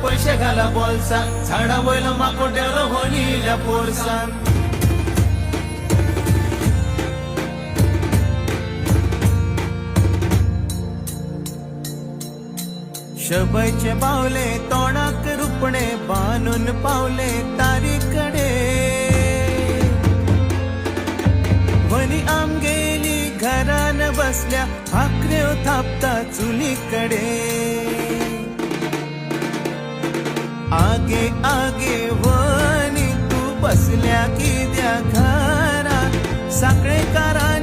पैसे घाला बोलसान झाडा वयल माकोट्याला होणील्या पोरसान शबैचे बावले तोंडाक रुपणे बांधून पावले तारीकडे वनी आमगेली घरान बसल्या भाकऱ्यो थापता चुलीकडे आगे आगे वनी तू बसल्या किद्या घरा साखळे कारा